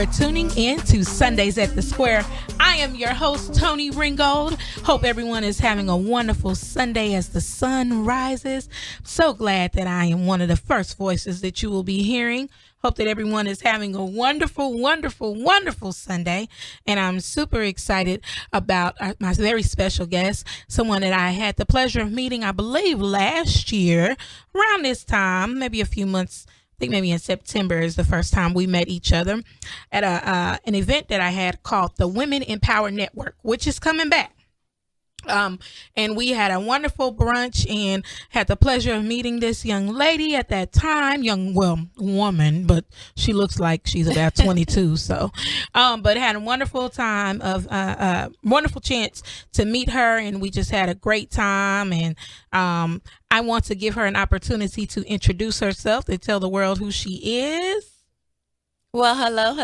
for tuning in to Sundays at the Square. I am your host, Toni Ringgold. Hope everyone is having a wonderful Sunday as the sun rises. So glad that I am one of the first voices that you will be hearing. Hope that everyone is having a wonderful, wonderful, wonderful Sunday. And I'm super excited about my very special guest, someone that I had the pleasure of meeting, I believe, last year around this time, maybe a few months. I think maybe in September is the first time we met each other at an event that I had called the Women Empower Network, which is coming back. And we had a wonderful brunch and had the pleasure of meeting this young lady at that time, woman, but she looks like she's about 22. So, but had a wonderful time of, wonderful chance to meet her. And we just had a great time. And, I want to give her an opportunity to introduce herself and tell the world who she is. Well, hello.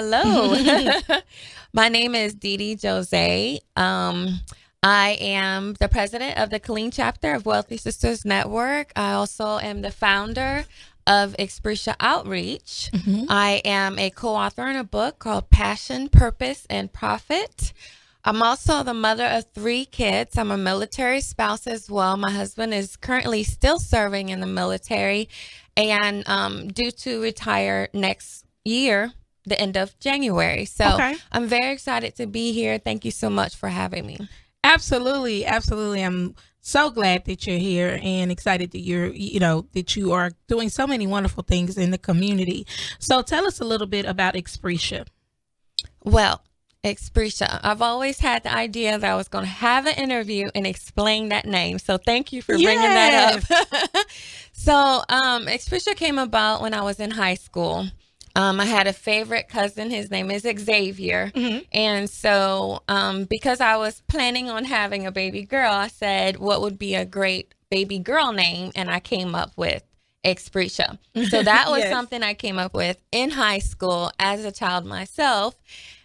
My name is Dee Jose. I am the president of the Killeen chapter of Wealthy Sisters Network. I also am the founder of Xpreesha Outreach. Mm-hmm. I am a co-author in a book called Passion, Purpose, and Profit. I'm also the mother of 3 kids. I'm a military spouse as well. My husband is currently still serving in the military and due to retire next year, the end of January. So okay. I'm very excited to be here. Thank you so much for having me. Absolutely. Absolutely. I'm so glad that you're here and excited that that you are doing so many wonderful things in the community. So tell us a little bit about Xpreesha. Well, Xpreesha, I've always had the idea that I was going to have an interview and explain that name. So thank you for bringing that up. So Xpreesha came about when I was in high school. I had a favorite cousin. His name is Xavier. Mm-hmm. And so because I was planning on having a baby girl, I said, what would be a great baby girl name? And I came up with Xpreesha. So that was yes. something I came up with in high school as a child myself.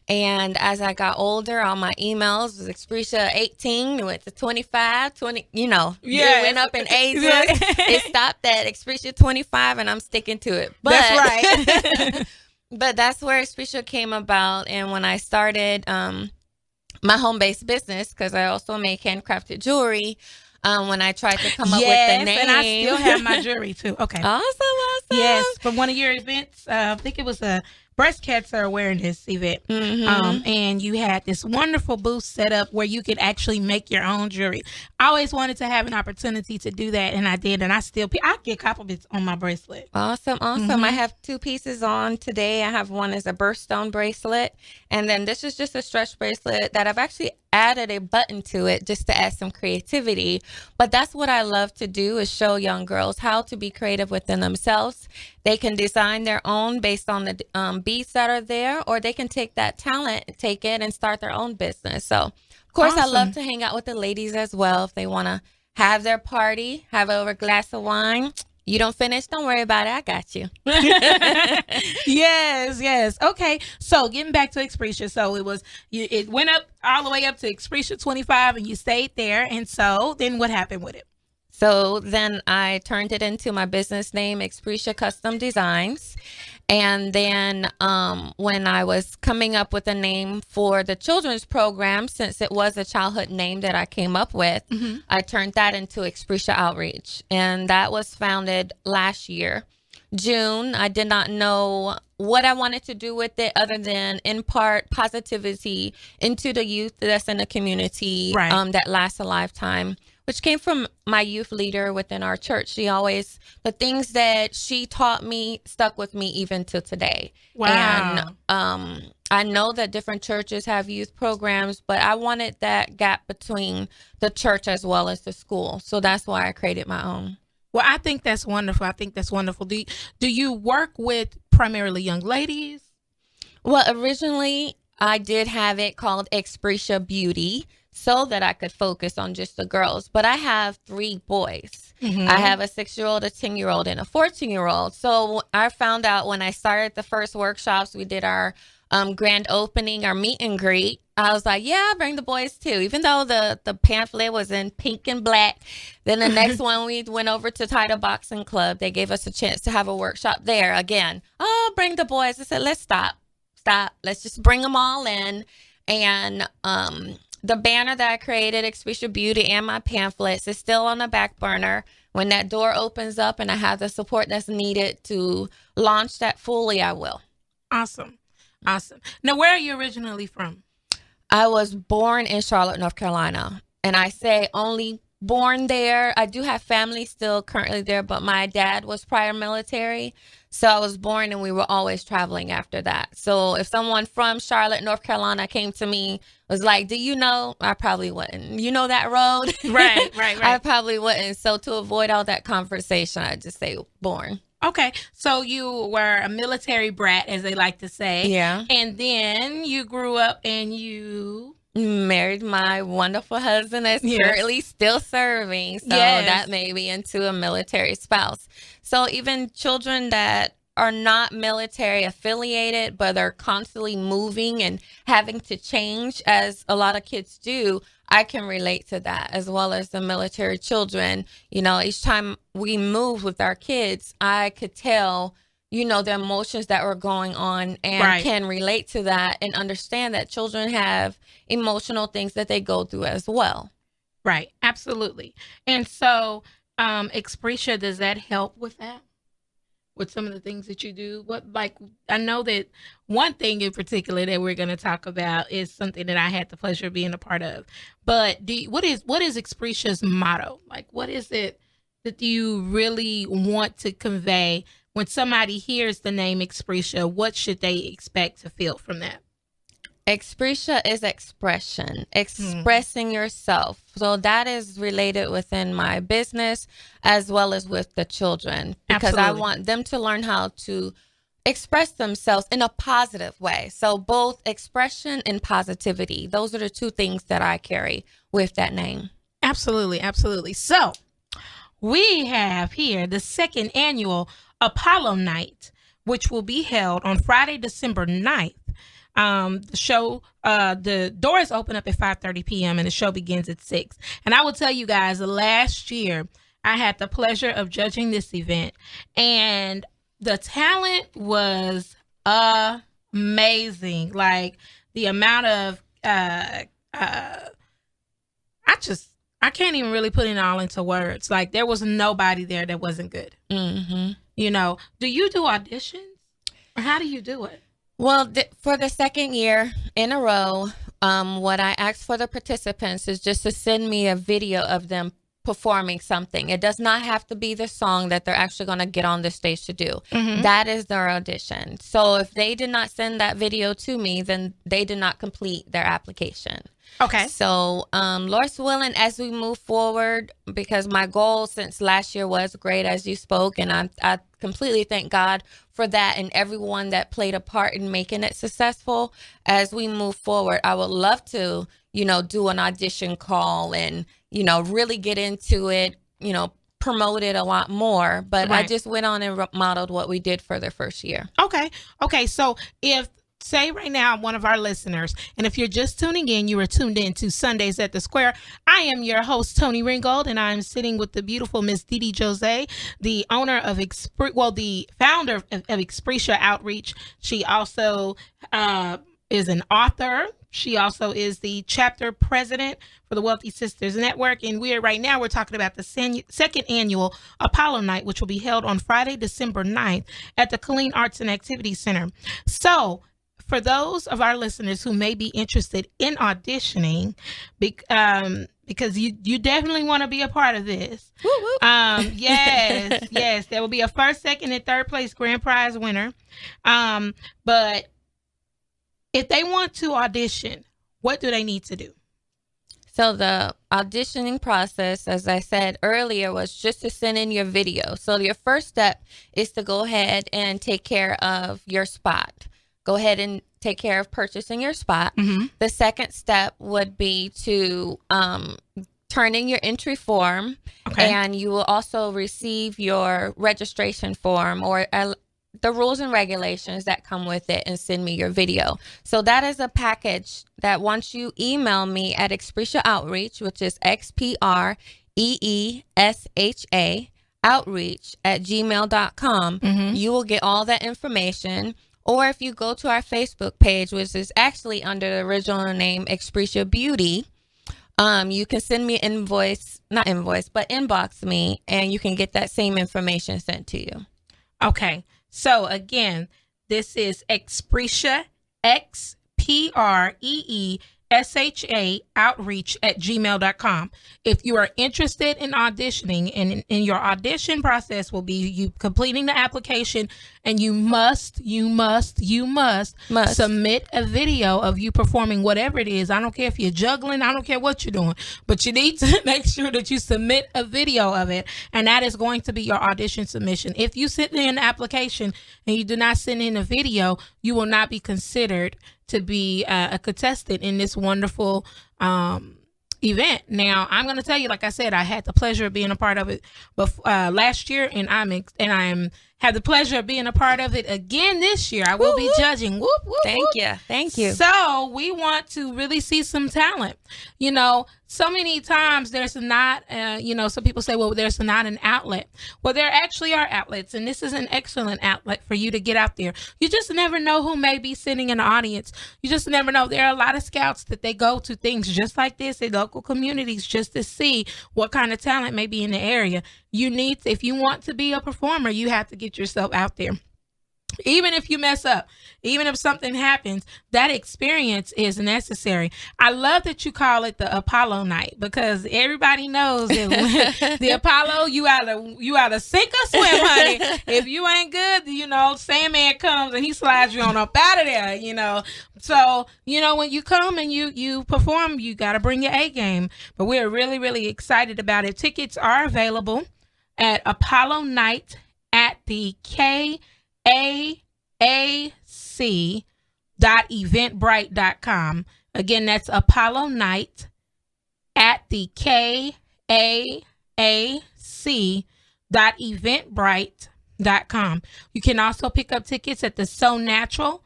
And as I got older, all my emails was Xpreesha 18, went to 25, 20, it went up in ages. It stopped at Xpreesha 25 and I'm sticking to it. But, that's right. But that's where Xpreesha came about. And when I started my home-based business, because I also make handcrafted jewelry, when I tried to come up with the name. And I still have my jewelry too. Okay. Awesome. Yes, from one of your events, I think it was a breast cancer awareness event. Mm-hmm. And you had this wonderful booth set up where you could actually make your own jewelry. I always wanted to have an opportunity to do that, and I did, and I get compliments on my bracelet. Awesome. Mm-hmm. I have 2 pieces on today. I have one as a birthstone bracelet, and then this is just a stretch bracelet that I've actually added a button to it just to add some creativity. But that's what I love to do, is show young girls how to be creative within themselves. They can design their own based on the beads that are there, or they can take that talent, take it, and start their own business. So, of course, awesome. I love to hang out with the ladies as well. If they want to have their party, have over a glass of wine. You don't finish, don't worry about it. I got you. Yes. Okay. So getting back to Xpreesha. So it went up all the way up to Xpreesha 25 and you stayed there. And so then what happened with it? So then I turned it into my business name, Xpreesha Custom Designs. And then when I was coming up with a name for the children's program, since it was a childhood name that I came up with, mm-hmm. I turned that into Xpreesha Outreach. And that was founded last year, June. I did not know what I wanted to do with it other than impart positivity into the youth that's in the community, right. That lasts a lifetime, which came from my youth leader within our church. The things that she taught me stuck with me even till today. Wow. And I know that different churches have youth programs, but I wanted that gap between the church as well as the school. So that's why I created my own. Well, I think that's wonderful. Do you work with primarily young ladies? Well, originally I did have it called Xpreesha Beauty, so that I could focus on just the girls. But I have 3 boys. Mm-hmm. I have a 6-year-old, a 10-year-old, and a 14-year-old. So I found out when I started the first workshops, we did our grand opening, our meet and greet. I was like, yeah, I'll bring the boys too, even though the pamphlet was in pink and black. Then the next one, we went over to Title Boxing Club. They gave us a chance to have a workshop there again. Oh, bring the boys. I said, let's stop stop. Let's just bring them all in. And the banner that I created, Xpreesha Beauty, and my pamphlets is still on the back burner. When that door opens up and I have the support that's needed to launch that fully, I will. Awesome. Awesome. Now, where are you originally from? I was born in Charlotte, North Carolina. And I say only born there. I do have family still currently there, but my dad was prior military. So I was born and we were always traveling after that. So if someone from Charlotte, North Carolina came to me, was like, do you know? I probably wouldn't. You know that road? Right. I probably wouldn't. So to avoid all that conversation, I just say born. Okay. So you were a military brat, as they like to say. Yeah. And then you grew up and you married my wonderful husband that's currently still serving. So that made me into a military spouse. So even children that are not military affiliated, but are constantly moving and having to change, as a lot of kids do, I can relate to that, as well as the military children. You know, each time we move with our kids, I could tell, you know, the emotions that were going on, and can relate to that and understand that children have emotional things that they go through as well. Right. Absolutely. And so, Xpreesha, does that help with that? With some of the things that you do? What, like, I know that one thing in particular that we're going to talk about is something that I had the pleasure of being a part of. But what is Xpreesha's motto? Like, what is it that you really want to convey when somebody hears the name Xpreesha? What should they expect to feel from that? Xpreesha is expression, expressing yourself. So that is related within my business as well as with the children, because I want them to learn how to express themselves in a positive way. So both expression and positivity, those are the two things that I carry with that name. Absolutely. Absolutely. So we have here the second annual Apollo Night, which will be held on Friday, December 9th. The show, the doors open up at 5:30 p.m. and the show begins at 6. And I will tell you guys, last year I had the pleasure of judging this event, and the talent was amazing. Like, the amount of, I can't even really put it all into words. Like, there was nobody there that wasn't good. Mm-hmm. You know, do you do auditions, or how do you do it? Well, for the second year in a row, what I asked for the participants is just to send me a video of them performing something. It does not have to be the song that they're actually going to get on the stage to do. Mm-hmm. That is their audition. So if they did not send that video to me, then they did not complete their application. Okay. So, Lord's willing, as we move forward, because my goal since last year was great, as you spoke, and I completely thank God for that and everyone that played a part in making it successful. As we move forward, I would love to, you know, do an audition call and, you know, really get into it, you know, promote it a lot more. But I just went on and modeled what we did for the first year. Okay. Okay. So if, say right now, one of our listeners, and if you're just tuning in, you are tuned in to Sundays at the Square. I am your host, Toni Ringgold, and I'm sitting with the beautiful Miss Didi Jose, the owner of the founder of Xpreesha Outreach. She also is an author. She also is the chapter president for the Wealthy Sisters Network. And we're talking about the second annual Apollo Night, which will be held on Friday, December 9th at the Killeen Arts and Activities Center. So, for those of our listeners who may be interested in auditioning, because you definitely want to be a part of this. Woo, woo. Yes, there will be a first, second, and third place grand prize winner. But if they want to audition, what do they need to do? So the auditioning process, as I said earlier, was just to send in your video. So your first step is to go ahead and take care of your spot. Go ahead and take care of purchasing your spot. Mm-hmm. The second step would be to turn in your entry form, and you will also receive your registration form or the rules and regulations that come with it, and send me your video. So that is a package that once you email me at Xpreesha Outreach, which is XPREESHA outreach@gmail.com, you will get all that information. Or if you go to our Facebook page, which is actually under the original name Xpreesha Beauty, you can send me inbox me, and you can get that same information sent to you. Okay. So again, this is Xpreesha, XPREESHA outreach@gmail.com. If you are interested in auditioning, and in your audition process will be you completing the application, and you must submit a video of you performing whatever it is. I don't care if you're juggling, I don't care what you're doing, but you need to make sure that you submit a video of it, and that is going to be your audition submission. If you send in an application and you do not send in a video, you will not be considered to be a contestant in this wonderful event. Now, I'm going to tell you, like I said, I had the pleasure of being a part of it last year, and I have the pleasure of being a part of it again this year. I will be judging. Whoop, whoop, Thank you. So we want to really see some talent. You know, so many times there's not, some people say, well, there's not an outlet. Well, there actually are outlets, and this is an excellent outlet for you to get out there. You just never know who may be sitting in the audience. You just never know. There are a lot of scouts that they go to things just like this in local communities just to see what kind of talent may be in the area. If you want to be a performer, you have to get yourself out there. Even if you mess up, even if something happens, that experience is necessary. I love that you call it the Apollo night, because everybody knows that the Apollo, you either sink or swim, honey. If you ain't good, Sandman comes and he slides you on up out of there, So, when you come and you perform, you got to bring your A game. But we're really, really excited about it. Tickets are available at Apollo Night at the KAAC.eventbrite.com. Again, that's Apollo Night at the KAAC.eventbrite.com. You can also pick up tickets at the So Natural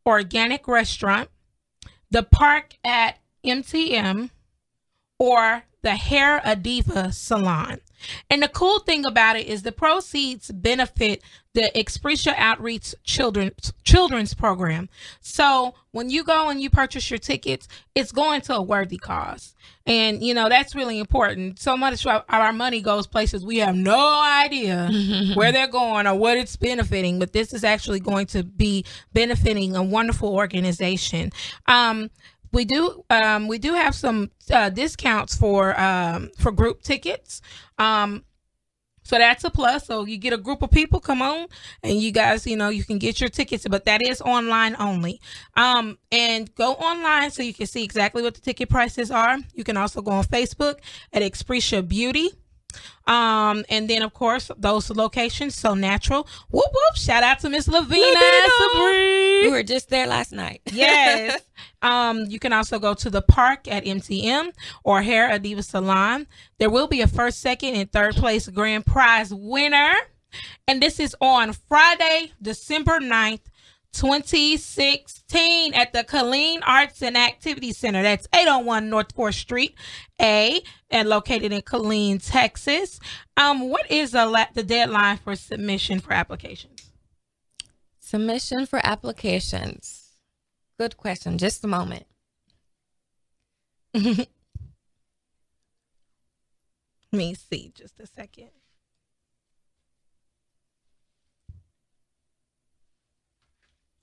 Organic Restaurant, the Park at MTM, or the Hair Adiva Salon. And the cool thing about it is the proceeds benefit the Xpreesha Outreach Children's Program. So when you go and you purchase your tickets, it's going to a worthy cause. And, that's really important. So much of our money goes places we have no idea where they're going or what it's benefiting. But this is actually going to be benefiting a wonderful organization. We do have some discounts for group tickets. So that's a plus. So you get a group of people, come on, and you guys, you can get your tickets, but that is online only. And go online so you can see exactly what the ticket prices are. You can also go on Facebook at Xpreesha Beauty. And then of course those locations, So Natural. Whoop whoop! Shout out to Miss Lavina Sabree. We were just there last night. Yes. You can also go to the Park at MTM or Hair Adiva Salon. There will be a first, second, and third place grand prize winner, and this is on Friday, December 9th, 2016 at the Killeen Arts and Activity Center. That's 801 North 4th Street A, and located in Killeen, Texas. What is the deadline for submission for applications? Submission for applications. Good question. Just a moment. Let me see. Just a second.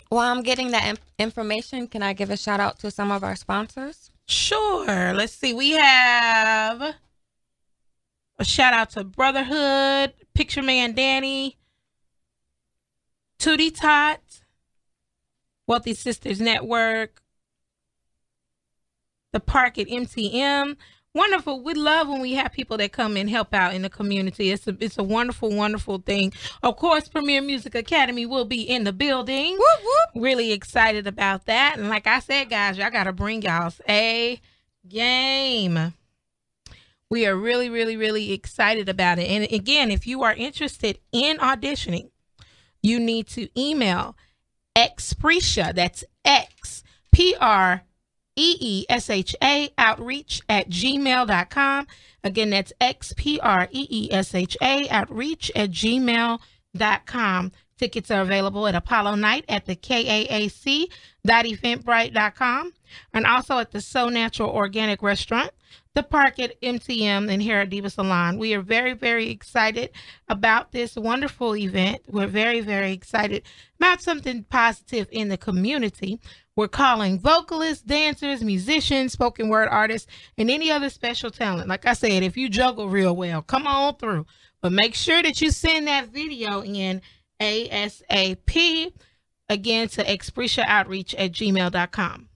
While I'm getting that information, can I give a shout out to some of our sponsors? Sure. Let's see. We have a shout out to Brotherhood, Picture Man Danny, Tootie Tot, Wealthy Sisters Network, the Park at MTM. Wonderful. We love when we have people that come and help out in the community. It's a wonderful, wonderful thing. Of course, Premier Music Academy will be in the building. Whoop, whoop. Really excited about that. And like I said, guys, y'all got to bring y'all's A game. We are really, really, really excited about it. And again, if you are interested in auditioning, you need to email Xpreesha, that's XPREESHA outreach@gmail.com. Again, that's XPREESHA outreach@gmail.com Tickets are available at Apollo Night at the KAAC.eventbrite.com and also at the So Natural Organic Restaurant, the Park at MTM, and here at Diva Salon. We are very, very excited about this wonderful event. We're very, very excited about something positive in the community. We're calling vocalists, dancers, musicians, spoken word artists, and any other special talent. Like I said, if you juggle real well, come on through. But make sure that you send that video in ASAP, again, to Xpreesha@gmail.com.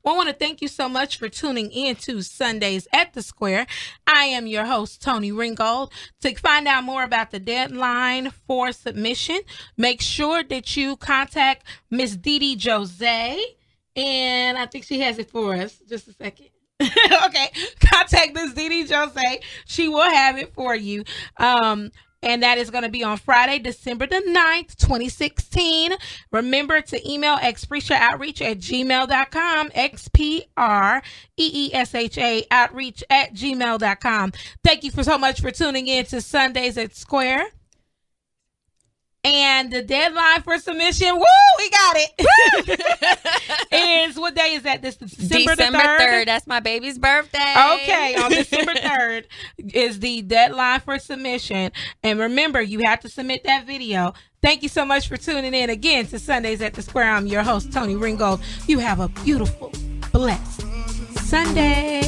Well, I want to thank you so much for tuning in to Sundays at the Square. I am your host, Toni Ringgold. To find out more about the deadline for submission, make sure that you contact Miss Dee Jose, and I think she has it for us. Just a second. Okay, contact Miss Dee Jose. She will have it for you. And that is going to be on Friday, December the 9th, 2016. Remember to email Xpreesha@gmail.com, XPREESHA outreach@gmail.com. Thank you so much for tuning in to Sundays at Square. And the deadline for submission, woo, we got it. Is what day is that? This December 3rd. That's my baby's birthday. Okay, on December 3rd is the deadline for submission. And remember, you have to submit that video. Thank you so much for tuning in again to Sundays at the Square. I'm your host, Toni Ringgold. You have a beautiful, blessed Sunday.